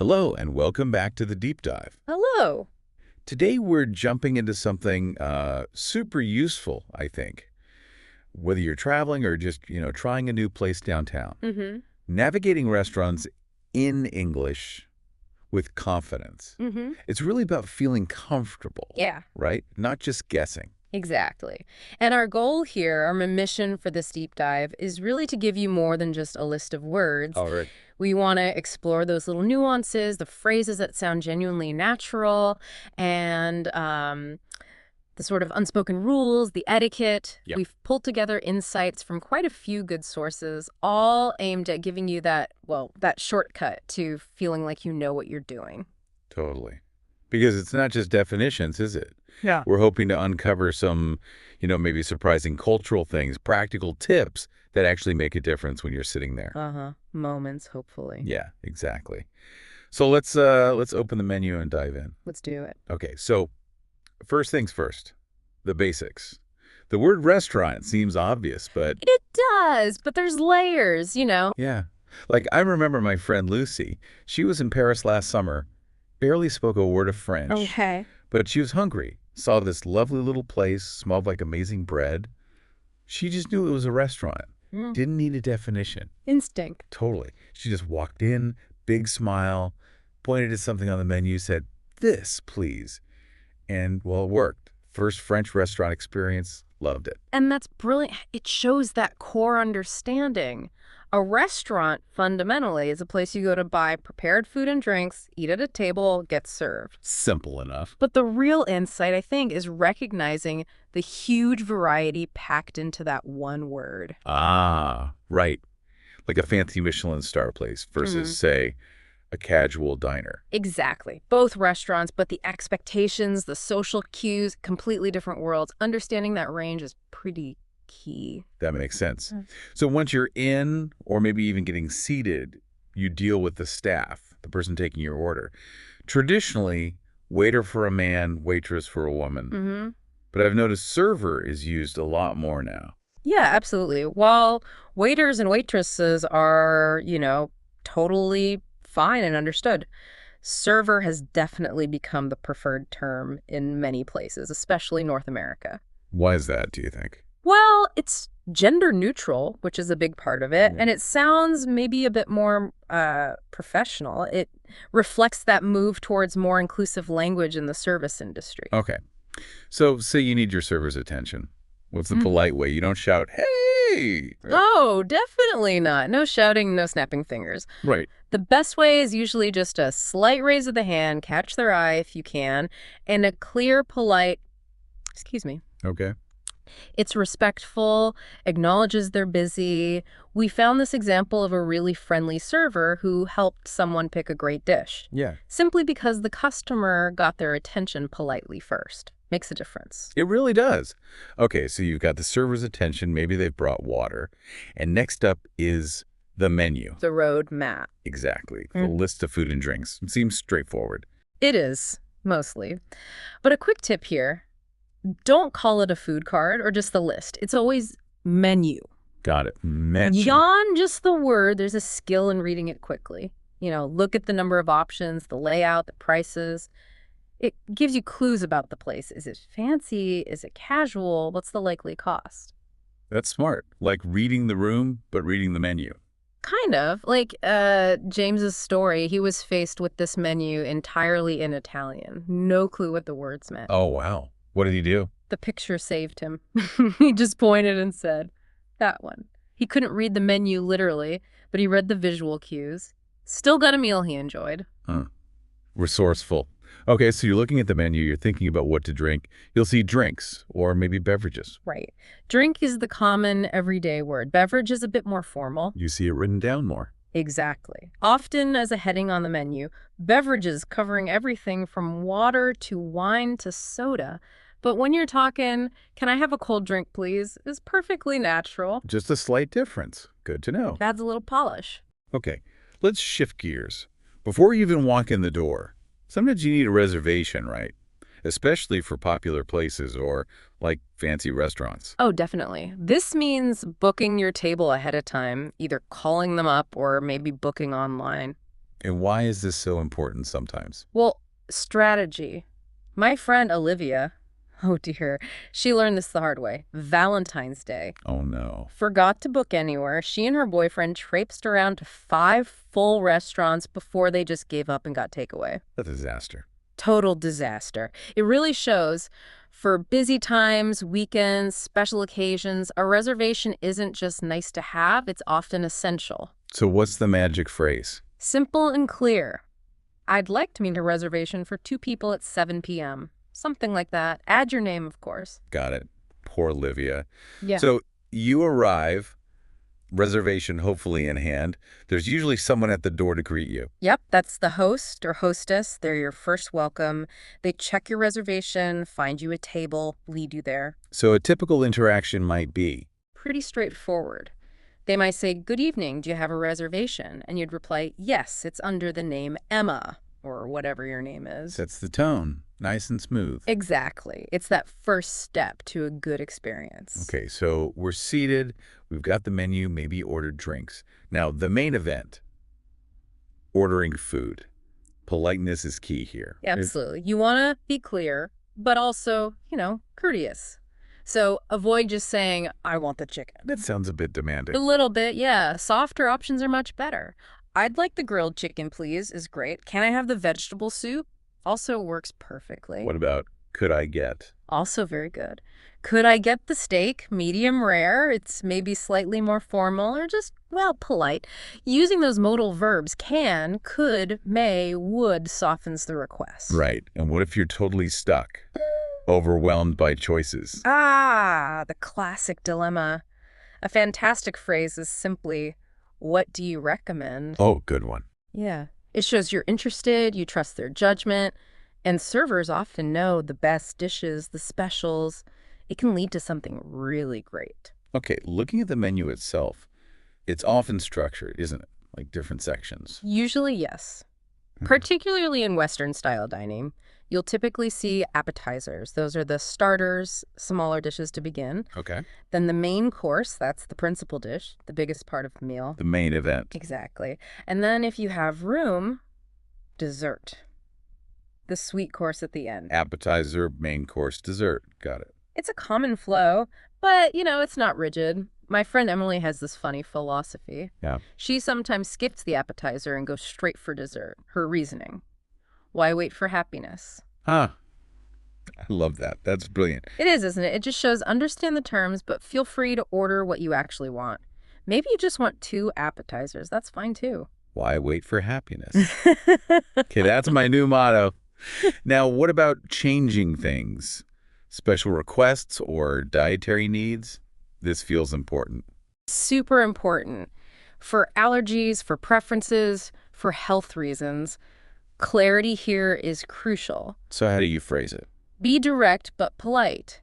Hello, and welcome back to the Deep Dive. Hello. Today, we're jumping into something super useful, I think, whether you're traveling or just, trying a new place downtown. Mm-hmm. Navigating restaurants in English with confidence. Mm-hmm. It's really about feeling comfortable, Yeah, right? Not just guessing. exactly. And our goal here, our mission for this deep dive, is really to give you more than just a list of words. All right. We want to explore those little nuances, the phrases that sound genuinely natural, and the sort of unspoken rules, the etiquette. Yep. We've pulled together insights from quite a few good sources, all aimed at giving you that shortcut to feeling like you know what you're doing. Totally. Because it's not just definitions, is it? Yeah. We're hoping to uncover some, maybe surprising cultural things, practical tips that actually make a difference when you're sitting there. Uh-huh. Moments, hopefully. Yeah, exactly. So let's open the menu and dive in. Let's do it. Okay, so first things first, the basics. The word restaurant seems obvious, but It does, but there's layers. yeah. Like I remember my friend Lucy. She was in Paris last summer, barely spoke a word of French, Okay. but she was hungry. Saw this lovely little place, smelled like amazing bread. She just knew it was a restaurant. Mm. Didn't need a definition. Instinct. Totally. She just walked in, big smile, pointed at something on the menu, said, "This, please." And, well, it worked. First French restaurant experience, loved it. And that's brilliant. It shows that core understanding. A restaurant, fundamentally, is a place you go to buy prepared food and drinks, eat at a table, get served. Simple enough. But the real insight, I think, is recognizing the huge variety packed into that one word. Ah, right. Like a fancy Michelin star place versus, say, a casual diner. Exactly. Both restaurants, but the expectations, the social cues, completely different worlds. Understanding that range is pretty key. That makes sense. Mm. So once you're in, or maybe even getting seated, you deal with the staff, the person taking your order. Traditionally, waiter for a man, waitress for a woman. Mm-hmm. But I've noticed server is used a lot more now. Yeah, absolutely. While waiters and waitresses are, totally fine and understood, server has definitely become the preferred term in many places, especially North America. Why is that, do you think? Well, it's gender neutral, which is a big part of it, Yeah. and it sounds maybe a bit more professional. It reflects that move towards more inclusive language in the service industry. Okay. So say you need your server's attention. What's the Mm. polite way? You don't shout, "Hey!" Oh, definitely not. No shouting, no snapping fingers. Right. The best way is usually just a slight raise of the hand, catch their eye if you can, and a clear, polite, excuse me. Okay. It's respectful, acknowledges they're busy. We found this example of a really friendly server who helped someone pick a great dish, Yeah. simply because the customer got their attention politely first. Makes a difference. It really does. Okay, so you've got the server's attention. Maybe they've brought water. And next up is the menu. The road map. Exactly. The Mm. list of food and drinks. It seems straightforward. It is, mostly. But a quick tip here. Don't call it a food card or just the list. It's always menu. Got it. Menu. Beyond just the word, there's a skill in reading it quickly. Look at the number of options, the layout, the prices. It gives you clues about the place. Is it fancy? Is it casual? What's the likely cost? That's smart. Like reading the room, but reading the menu. Kind of. Like James's story, he was faced with this menu entirely in Italian. No clue what the words meant. Oh, wow. What did he do? The picture saved him. He just pointed and said, that one. He couldn't read the menu literally, but he read the visual cues. Still got a meal he enjoyed. Resourceful. Okay, so you're looking at the menu, you're thinking about what to drink. You'll see drinks or maybe beverages. Right. Drink is the common everyday word. Beverage is a bit more formal. You see it written down more. Exactly. Often as a heading on the menu, beverages covering everything from water to wine to soda. But when you're talking, "Can I have a cold drink, please?" is perfectly natural. Just a slight difference. Good to know. Adds a little polish. Okay, let's shift gears. Before you even walk in the door, sometimes you need a reservation, right? Especially for popular places or like fancy restaurants. Oh, definitely. This means booking your table ahead of time, either calling them up or maybe booking online. And why is this so important sometimes? Well, strategy. My friend Olivia, oh dear, she learned this the hard way. Valentine's Day. Oh, no. Forgot to book anywhere. She and her boyfriend traipsed around to 5 full restaurants before they just gave up and got takeaway. A disaster. Total disaster. It really shows for busy times, weekends, special occasions, a reservation isn't just nice to have, it's often essential. So what's the magic phrase? Simple and clear. I'd like to make a reservation for 2 people at 7 p.m. Something like that. Add your name, of course. Got it. Poor Olivia. Yeah. So you arrive, reservation hopefully in hand. There's usually someone at the door to greet you. Yep, that's the host or hostess. They're your first welcome. They check your reservation, find you a table, lead you there. So a typical interaction might be, Pretty straightforward. They might say, "Good evening, do you have a reservation?" And you'd reply, "Yes, it's under the name Emma," or whatever your name is. sets the tone, nice and smooth. Exactly. It's that first step to a good experience. Okay, so we're seated, we've got the menu, maybe ordered drinks. Now, the main event, ordering food. Politeness is key here. Absolutely. You want to be clear, but also, courteous. So avoid just saying, "I want the chicken." That sounds a bit A demanding. little bit, yeah. Softer options are much better. "I'd like the grilled chicken, please," is great. "Can I have the vegetable soup?" Also works perfectly. What about, could I get? Also very good. "Could I get the steak medium rare?" It's maybe slightly more formal or just, well, polite. Using those modal verbs can, could, may, would softens the request. Right, and what if you're totally stuck? Overwhelmed by choices? Ah, the classic dilemma. A fantastic phrase is simply, "What do you recommend?" Oh, good one. Yeah. It shows you're interested, you trust their judgment, and servers often know the best dishes, the specials. It can lead to something really great. Okay, looking at the menu itself, it's often structured, isn't it? Like different sections. Usually, yes. Particularly in Western style dining, you'll typically see appetizers. Those are the starters, smaller dishes to begin. Okay. Then the main course, that's the principal dish, the biggest part of the meal. The main event. Exactly. And then if you have room, dessert. The sweet course at the end. Appetizer, main course, dessert. Got it. It's a common flow, but, it's not rigid. My friend Emily has this funny philosophy. Yeah. She sometimes skips the appetizer and goes straight for dessert. Her reasoning: why wait for happiness? Ah, I love that. That's brilliant. It is, isn't it? It just shows understand the terms, but feel free to order what you actually want. Maybe you just want 2 appetizers. That's fine, too. Why wait for happiness? Okay, that's my new motto. Now, what about changing things? Special requests or dietary needs? This feels important. Super important. For allergies, for preferences, for health reasons, clarity here is crucial. So how do you phrase it? Be direct but polite.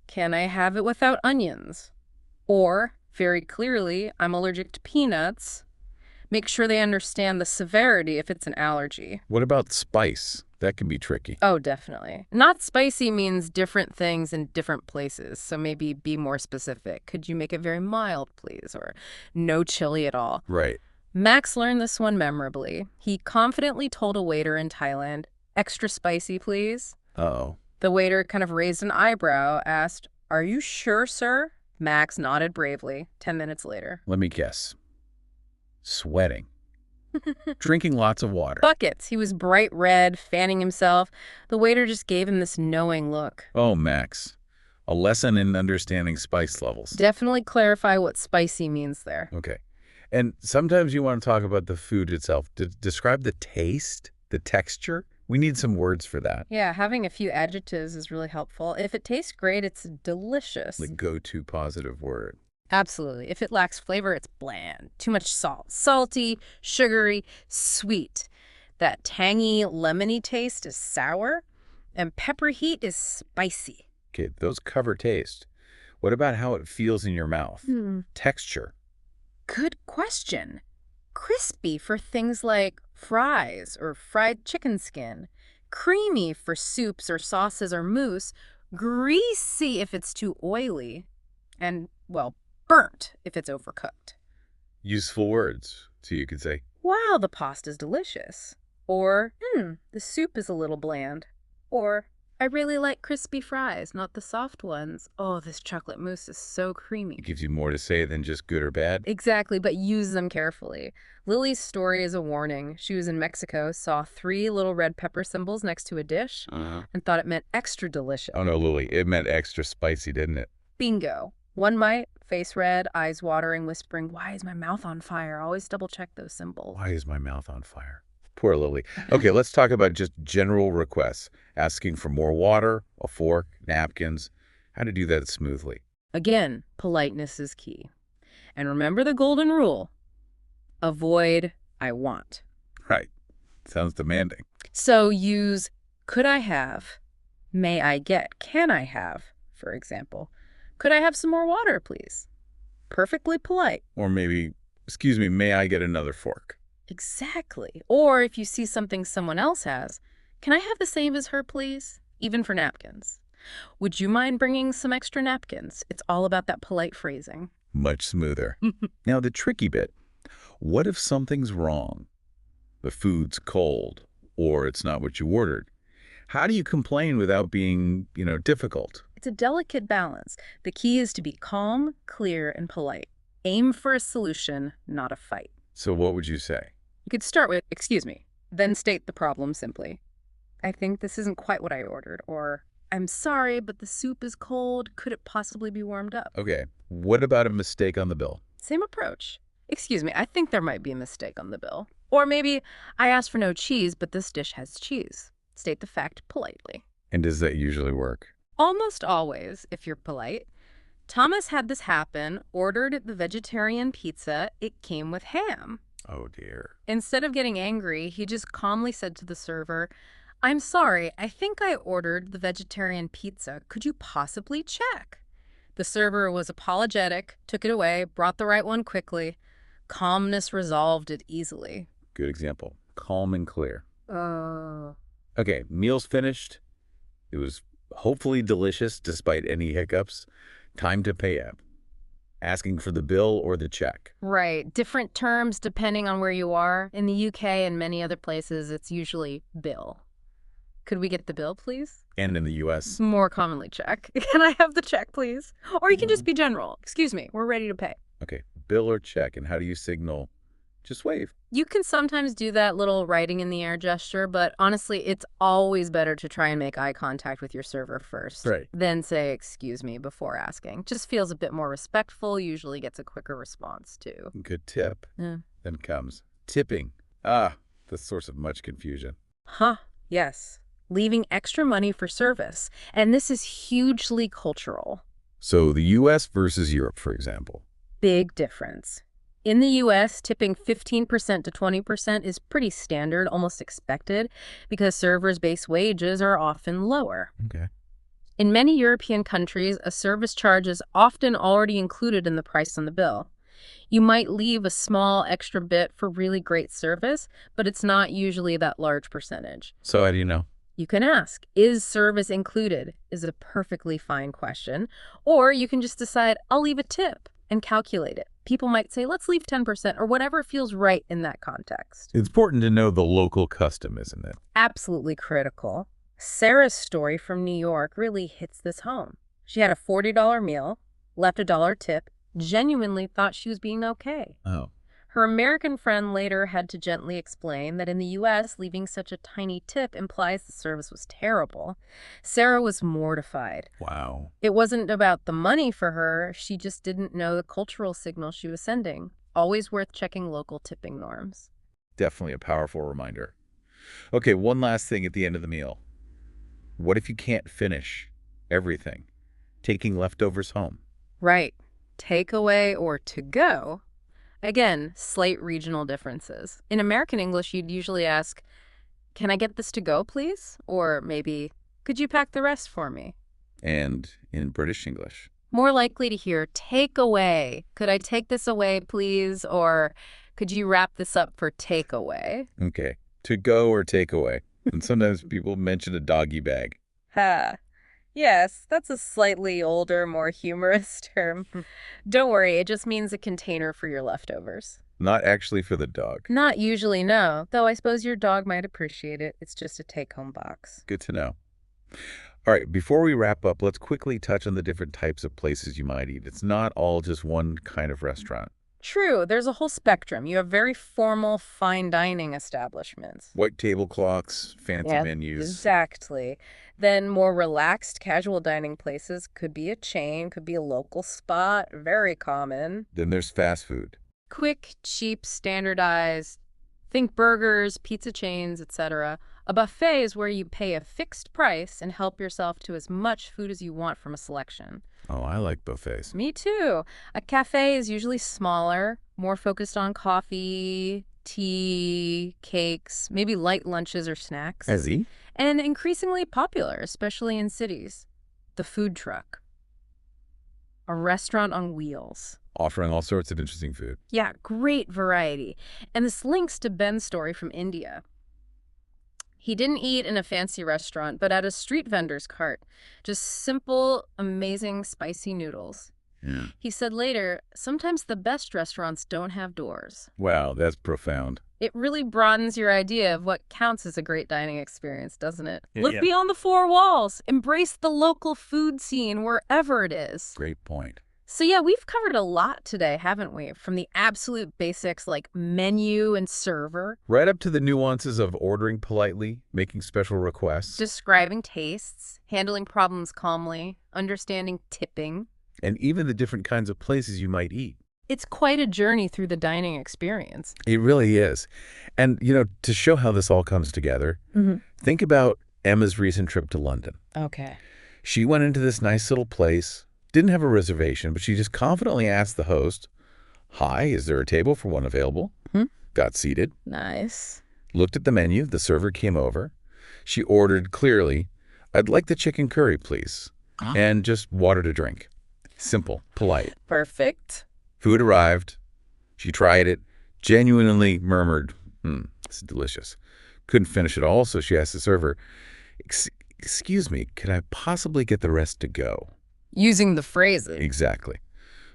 "Can I have it without onions?" Or, very clearly, "I'm allergic to peanuts." Make sure they understand the severity if it's an allergy. What about spice? That can be tricky. Oh, definitely. Not spicy means different things in different places, so maybe be more specific. "Could you make it very mild, please?" Or "no chili at all." Right. Max learned this one memorably. He confidently told a waiter in Thailand, "Extra spicy, please." Uh-oh. The waiter kind of raised an eyebrow, asked, "Are you sure, sir?" Max nodded bravely. 10 minutes later. Let me guess. Sweating. Drinking lots of water. Buckets. He was bright red, fanning himself. The waiter just gave him this knowing look. Oh, Max. A lesson in understanding spice levels. Definitely clarify what spicy means there. Okay. And sometimes you want to talk about the food itself. Describe the taste, the texture. We need some words for that. Yeah, having a few adjectives is really helpful. If it tastes great, it's delicious. The go-to positive word. Absolutely. If it lacks flavor, it's bland. Too much salt. Salty, sugary, sweet. That tangy, lemony taste is sour, and pepper heat is spicy. Okay, those cover taste. What about how it feels in your mouth? Texture. Good question. Crispy for things like fries or fried chicken skin. Creamy for soups or sauces or mousse. Greasy if it's too oily. And, well, burnt if it's overcooked. Useful words. So you could say wow, the pasta's delicious. Or, the soup is a little bland. Or, I really like crispy fries, not the soft ones. Oh, this chocolate mousse is so creamy. It gives you more to say than just good or bad. Exactly, but use them carefully. Lily's story is a warning. She was in Mexico, saw 3 little red pepper symbols next to a dish, and thought it meant extra delicious. Oh no, Lily, it meant extra spicy, didn't it? Bingo. One might, face red, eyes watering, whispering, why is my mouth on fire? Always double check those symbols. Why is my mouth on fire? Poor Lily. Okay, let's talk about just general requests. Asking for more water, a fork, napkins. How to do that smoothly. Again, politeness is key. And remember the golden rule. Avoid I want. Right. Sounds demanding. So use could I have, may I get, can I have, for example. Could I have some more water, please? Perfectly polite. Or maybe, excuse me, may I get another fork? Exactly. Or if you see something someone else has, can I have the same as her, please? Even for napkins. Would you mind bringing some extra napkins? It's all about that polite phrasing. Much smoother. Now, the tricky bit. What if something's wrong? The food's cold, or it's not what you ordered. How do you complain without being, difficult? It's a delicate balance. The key is to be calm, clear, and polite. Aim for a solution, not a fight. So what would you say? You could start with, excuse me, then state the problem simply. I think this isn't quite what I ordered, or I'm sorry, but the soup is cold. Could it possibly be warmed up? Okay, what about a mistake on the bill? Same approach. Excuse me, I think there might be a mistake on the bill. Or maybe I asked for no cheese, but this dish has cheese. State the fact politely. And does that usually work? Almost always, if you're polite. Thomas had this happen, ordered the vegetarian pizza. It came with ham. Oh, dear. Instead of getting angry, he just calmly said to the server, I'm sorry, I think I ordered the vegetarian pizza. Could you possibly check? The server was apologetic, took it away, brought the right one quickly. Calmness resolved it easily. Good example. Calm and clear. Oh. Okay, meal's finished. It was hopefully delicious despite any hiccups. Time to pay up. Asking for the bill or the check. Right. Different terms depending on where you are. In the UK and many other places, it's usually bill. Could we get the bill, please? And in the U.S. More commonly check. Can I have the check, please? Or you can just be general. Excuse me, we're ready to pay. Okay, bill or check, and how do you signal? Just wave. You can sometimes do that little writing in the air gesture, but honestly, it's always better to try and make eye contact with your server first. Right. Then say, excuse me, before asking. Just feels a bit more respectful, usually gets a quicker response, too. Good tip. Yeah. Then comes tipping. The source of much confusion. Huh, yes. Leaving extra money for service. And this is hugely cultural. So the U.S. versus Europe, for example. Big difference. In the U.S., tipping 15% to 20% is pretty standard, almost expected, because servers' base wages are often lower. Okay. In many European countries, a service charge is often already included in the price on the bill. You might leave a small extra bit for really great service, but it's not usually that large percentage. So how do you know? You can ask, is service included? Is a perfectly fine question. Or you can just decide, I'll leave a tip and calculate it. People might say, let's leave 10% or whatever feels right in that context. It's important to know the local custom, isn't it? Absolutely critical. Sarah's story from New York really hits this home. She had a $40 meal, left a dollar tip, genuinely thought she was being okay. Oh. Her American friend later had to gently explain that in the U.S., leaving such a tiny tip implies the service was terrible. Sarah was mortified. Wow. It wasn't about the money for her. She just didn't know the cultural signal she was sending. Always worth checking local tipping norms. Definitely a powerful reminder. Okay, one last thing at the end of the meal. What if you can't finish everything? Taking leftovers home. Right. Takeaway or to go. Again, slight regional differences. In American English, you'd usually ask, can I get this to go, please? Or maybe, could you pack the rest for me? And in British English. More likely to hear, take away. Could I take this away, please? Or could you wrap this up for takeaway? Okay, to go or take away. And sometimes people mention a doggy bag. Ha. Yes, that's a slightly older, more humorous term. Don't worry, it just means a container for your leftovers. Not actually for the dog. Not usually, no. Though I suppose your dog might appreciate it. It's just a take-home box. Good to know. All right, before we wrap up, let's quickly touch on the different types of places you might eat. It's not all just one kind of restaurant. True, there's a whole spectrum. You have very formal fine dining establishments. White tablecloths, fancy Yeah, menus. exactly. Then more relaxed casual dining places could be a chain, could be a local spot, very common. Then there's fast food. Quick, cheap, standardized. Think burgers, pizza chains, etc. A buffet is where you pay a fixed price and help yourself to as much food as you want from a selection. Oh, I like buffets. Me too. A cafe is usually smaller, more focused on coffee, tea, cakes, maybe light lunches or snacks, Ezzy? and increasingly popular, especially in cities. The food truck. A restaurant on wheels. Offering all sorts of interesting food. Yeah, great variety. And this links to Ben's story from India. He didn't eat in a fancy restaurant, but at a street vendor's cart. Just simple, amazing, spicy noodles. Yeah. He said later, sometimes the best restaurants don't have doors. Wow, that's profound. It really broadens your idea of what counts as a great dining experience, doesn't it? Yeah, Look yeah. beyond the four walls. Embrace the local food scene wherever it is. Great point. So yeah, we've covered a lot today, haven't we? From the absolute basics like menu and server, Right up to the nuances of ordering politely, making special requests, describing tastes, handling problems calmly, understanding tipping. and even the different kinds of places you might eat. It's quite a journey through the dining experience. It really is. And, to show how this all comes together, Mm-hmm. think about Emma's recent trip to London. Okay. She went into this nice little place, didn't have a reservation, but she just confidently asked the host, "Hi, is there a table for one available?" Hmm. Got seated, Nice. looked at the menu, the server came over. She ordered clearly, "I'd like the chicken curry, please," and just water to drink. Simple, polite. Perfect. Food arrived. She tried it, genuinely murmured, "It's delicious." Couldn't finish it all, so she asked the server, "Excuse me, could I possibly get the rest to go?" Using the phrases. Exactly.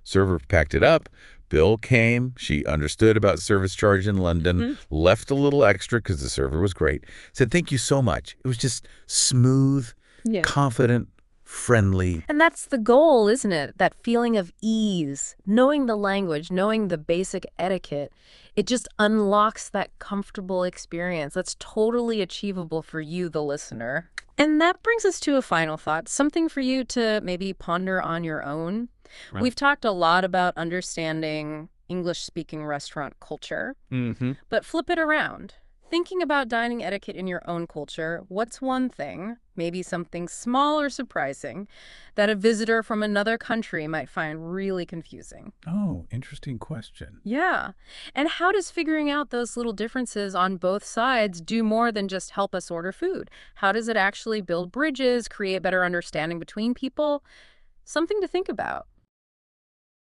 Server packed it up. Bill came. She understood about service charge in London, left a little extra because the server was great. Said, "Thank you so much." It was just smooth, Yeah. confident, friendly. And that's the goal, isn't it? That feeling of ease, knowing the language, knowing the basic etiquette. It just unlocks that comfortable experience that's totally achievable for you, the listener. And that brings us to a final thought, something for you to maybe ponder on your own. Right. We've talked a lot about understanding English-speaking restaurant culture, Mm-hmm. but flip it around. Thinking about dining etiquette in your own culture, what's one thing, maybe something small or surprising, that a visitor from another country might find really confusing? Oh, interesting question. Yeah. And how does figuring out those little differences on both sides do more than just help us order food? How does it actually build bridges, create better understanding between people? Something to think about.